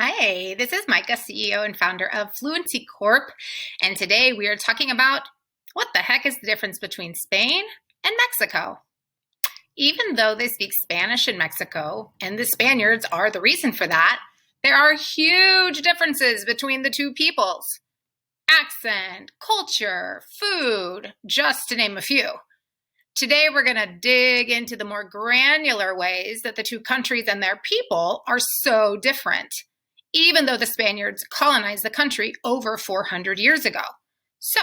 Hi, this is Micah, CEO and founder of Fluency Corp, and today we are talking about what the heck is the difference between Spain and Mexico. Even though they speak Spanish in Mexico, and the Spaniards are the reason for that, there are huge differences between the two peoples. Accent, culture, food, just to name a few. Today we're going to dig into the more granular ways that the two countries and their people are so different, even though the Spaniards colonized the country over 400 years ago. So,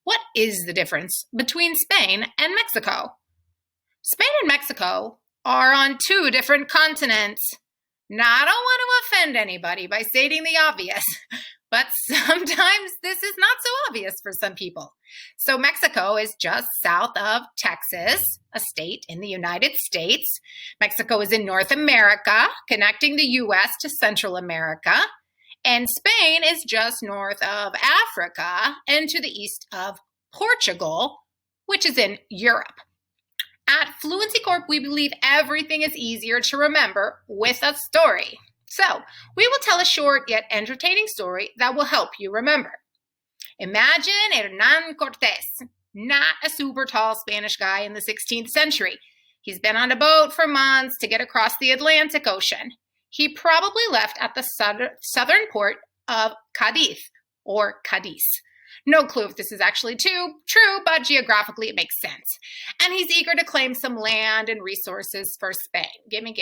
what is the difference between Spain and Mexico? Spain and Mexico are on two different continents. Now, I don't want to offend anybody by stating the obvious, but sometimes this is not so obvious for some people. So Mexico is just south of Texas, a state in the United States. Mexico is in North America, connecting the U.S. to Central America. And Spain is just north of Africa and to the east of Portugal, which is in Europe. At Fluency Corp, we believe everything is easier to remember with a story. So, we will tell a short yet entertaining story that will help you remember. Imagine Hernán Cortés, not a super tall Spanish guy in the 16th century. He's been on a boat for months to get across the Atlantic Ocean. He probably left at the southern port of Cádiz, or Cadiz. No clue if this is actually true, but geographically it makes sense. And he's eager to claim some land and resources for Spain. Gimme.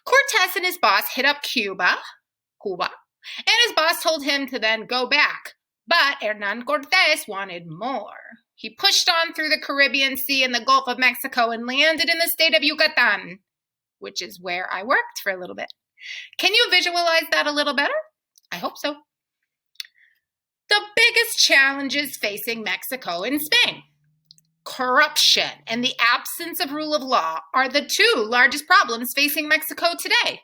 Cortés and his boss hit up Cuba, and his boss told him to then go back. But Hernán Cortés wanted more. He pushed on through the Caribbean Sea and the Gulf of Mexico and landed in the state of Yucatan, which is where I worked for a little bit. Can you visualize that a little better? I hope so. The biggest challenges facing Mexico and Spain. Corruption and the absence of rule of law are the two largest problems facing Mexico today.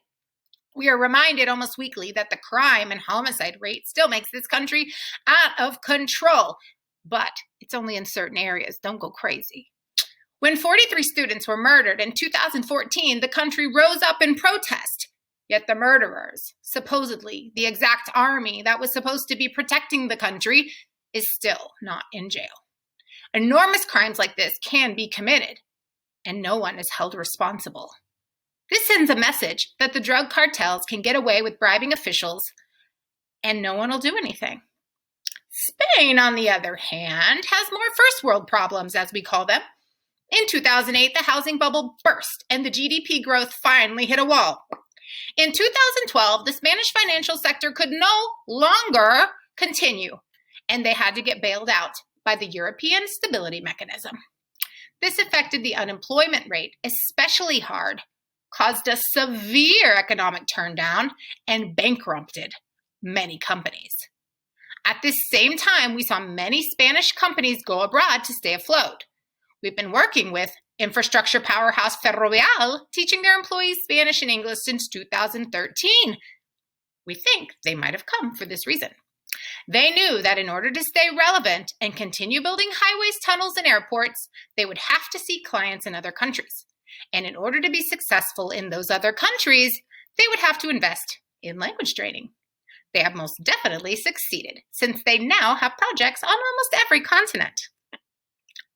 We are reminded almost weekly that the crime and homicide rate still makes this country out of control, but it's only in certain areas. Don't go crazy. When 43 students were murdered in 2014, the country rose up in protest. Yet the murderers, supposedly the exact army that was supposed to be protecting the country, is still not in jail. Enormous crimes like this can be committed, and no one is held responsible. This sends a message that the drug cartels can get away with bribing officials, and no one will do anything. Spain, on the other hand, has more first world problems, as we call them. In 2008, the housing bubble burst, and the GDP growth finally hit a wall. In 2012, the Spanish financial sector could no longer continue, and they had to get bailed out by the European Stability Mechanism. This affected the unemployment rate especially hard, caused a severe economic turndown, and bankrupted many companies. At this same time, we saw many Spanish companies go abroad to stay afloat. We've been working with infrastructure powerhouse Ferrovial, teaching their employees Spanish and English since 2013. We think they might have come for this reason. They knew that in order to stay relevant and continue building highways, tunnels, and airports, they would have to see clients in other countries. And in order to be successful in those other countries, they would have to invest in language training. They have most definitely succeeded, since they now have projects on almost every continent.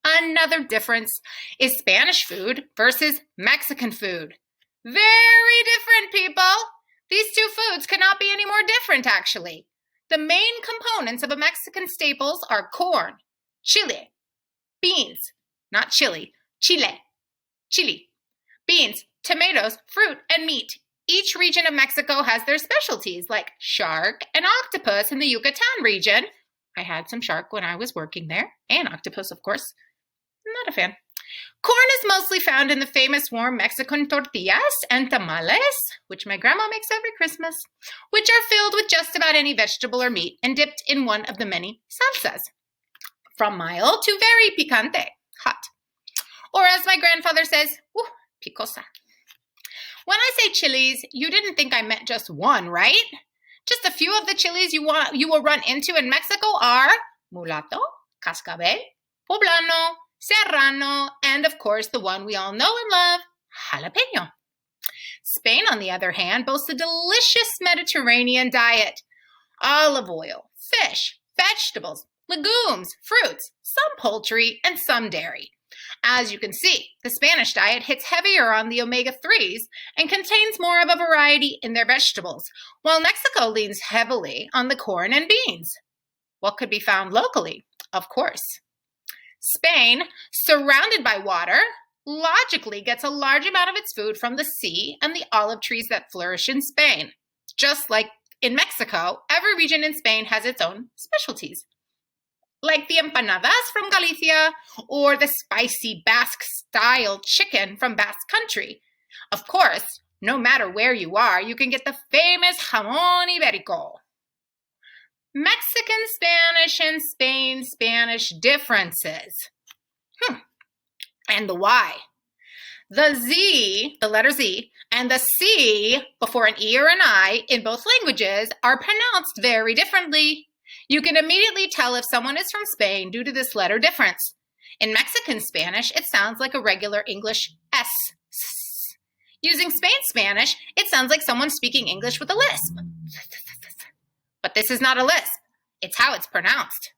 Another difference is Spanish food versus Mexican food. Very different, people. These two foods cannot be any more different, actually. The main components of a Mexican staples are corn, chile, beans, not chili, chili, beans, tomatoes, fruit, and meat. Each region of Mexico has their specialties, like shark and octopus in the Yucatan region. I had some shark when I was working there, and octopus, of course. I'm not a fan. Corn is mostly found in the famous warm Mexican tortillas and tamales, which my grandma makes every Christmas, which are filled with just about any vegetable or meat and dipped in one of the many salsas, from mild to very picante, hot. Or as my grandfather says, picosa. When I say chilies, you didn't think I meant just one, right? Just a few of the chilies you will run into in Mexico are mulato, cascabel, poblano, serrano, and of course the one we all know and love, jalapeno. Spain, on the other hand, boasts a delicious Mediterranean diet. Olive oil, fish, vegetables, legumes, fruits, some poultry, and some dairy. As you can see, the Spanish diet hits heavier on the omega-3s and contains more of a variety in their vegetables, while Mexico leans heavily on the corn and beans. What could be found locally? Of course. Spain, surrounded by water, logically gets a large amount of its food from the sea and the olive trees that flourish in Spain. Just like in Mexico, every region in Spain has its own specialties, like the empanadas from Galicia or the spicy Basque-style chicken from Basque Country. Of course, no matter where you are, you can get the famous jamón ibérico. Mexican Spanish and Spain Spanish differences. And the why. The Z, the letter Z, and the C before an E or an I in both languages are pronounced very differently. You can immediately tell if someone is from Spain due to this letter difference. In Mexican Spanish, it sounds like a regular English S. Using Spain Spanish, it sounds like someone speaking English with a lisp. But this is not a lisp. It's how it's pronounced.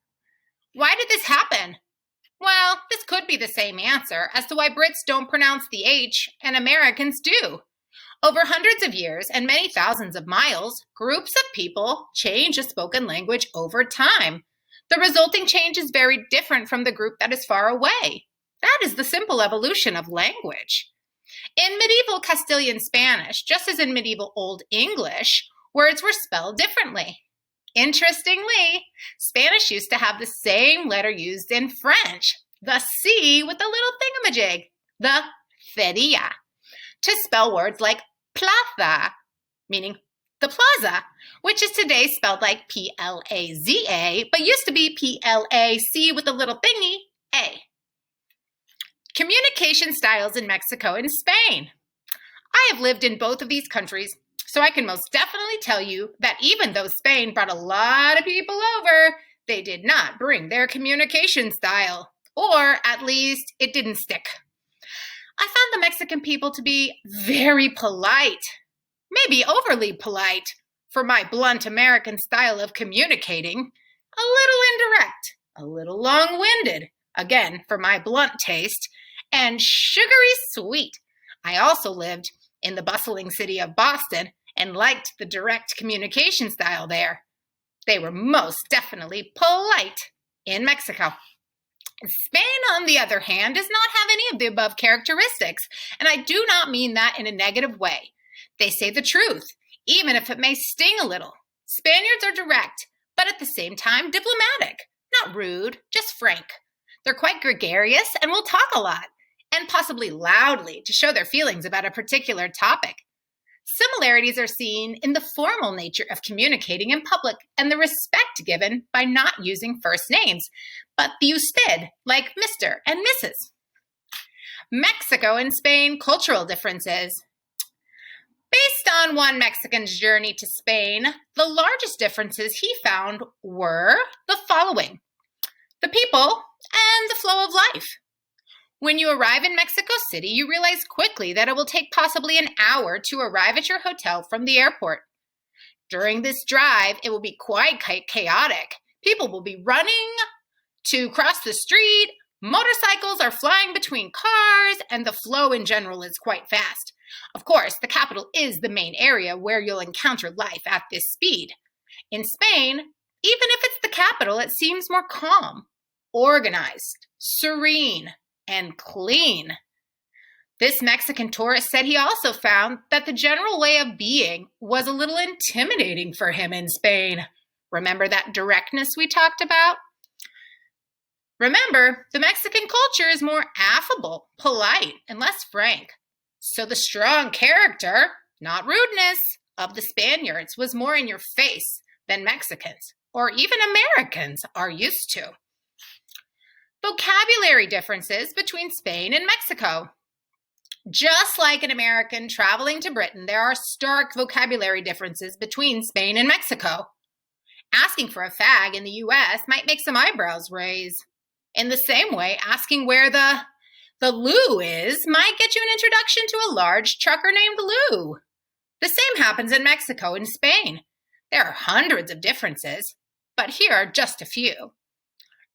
Why did this happen? Well, this could be the same answer as to why Brits don't pronounce the H and Americans do. Over hundreds of years and many thousands of miles, groups of people change a spoken language over time. The resulting change is very different from the group that is far away. That is the simple evolution of language. In medieval Castilian Spanish, just as in medieval Old English, words were spelled differently. Interestingly, Spanish used to have the same letter used in French, the C with the little thingamajig, the feria, to spell words like plaza, meaning the plaza, which is today spelled like P-L-A-Z-A, but used to be P-L-A-C with a little thingy, A. Communication styles in Mexico and Spain. I have lived in both of these countries, so I can most definitely tell you that even though Spain brought a lot of people over, they did not bring their communication style, or at least it didn't stick. I found the Mexican people to be very polite, maybe overly polite for my blunt American style of communicating, a little indirect, a little long-winded, again for my blunt taste, and sugary sweet. I also lived in the bustling city of Boston and liked the direct communication style there. They were most definitely polite in Mexico. Spain, on the other hand, does not have any of the above characteristics, and I do not mean that in a negative way. They say the truth, even if it may sting a little. Spaniards are direct, but at the same time diplomatic. Not rude, just frank. They're quite gregarious and will talk a lot, and possibly loudly to show their feelings about a particular topic. Similarities are seen in the formal nature of communicating in public and the respect given by not using first names, but the usted, like Mr. and Mrs. Mexico and Spain cultural differences. Based on one Mexican's journey to Spain, the largest differences he found were the following: the people and the flow of life. When you arrive in Mexico City, you realize quickly that it will take possibly an hour to arrive at your hotel from the airport. During this drive, it will be quite chaotic. People will be running to cross the street, motorcycles are flying between cars, and the flow in general is quite fast. Of course, the capital is the main area where you'll encounter life at this speed. In Spain, even if it's the capital, it seems more calm, organized, serene, and clean. This Mexican tourist said he also found that the general way of being was a little intimidating for him in Spain. Remember that directness we talked about? Remember, the Mexican culture is more affable, polite, and less frank. So the strong character, not rudeness, of the Spaniards was more in your face than Mexicans, or even Americans, are used to. Vocabulary differences between Spain and Mexico. Just like an American traveling to Britain, there are stark vocabulary differences between Spain and Mexico. Asking for a fag in the U.S. might make some eyebrows raise. In the same way, asking where the The Lou might get you an introduction to a large trucker named Lou. The same happens in Mexico and Spain. There are hundreds of differences, but here are just a few.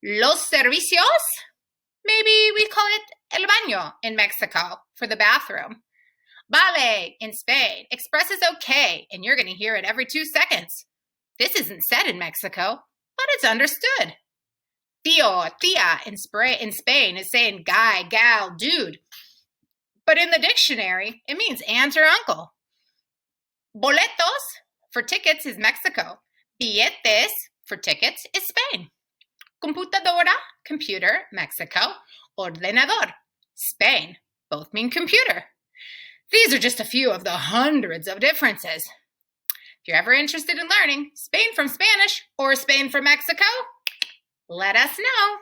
Los servicios? Maybe we call it el baño in Mexico for the bathroom. Vale in Spain expresses okay, and you're going to hear it every 2 seconds. This isn't said in Mexico, but it's understood. Tío, tía in Spain is saying guy, gal, dude. But in the dictionary, it means aunt or uncle. Boletos for tickets is Mexico. Billetes for tickets is Spain. Computadora, computer, Mexico. Ordenador, Spain. Both mean computer. These are just a few of the hundreds of differences. If you're ever interested in learning Spain from Spanish or Spain from Mexico, let us know.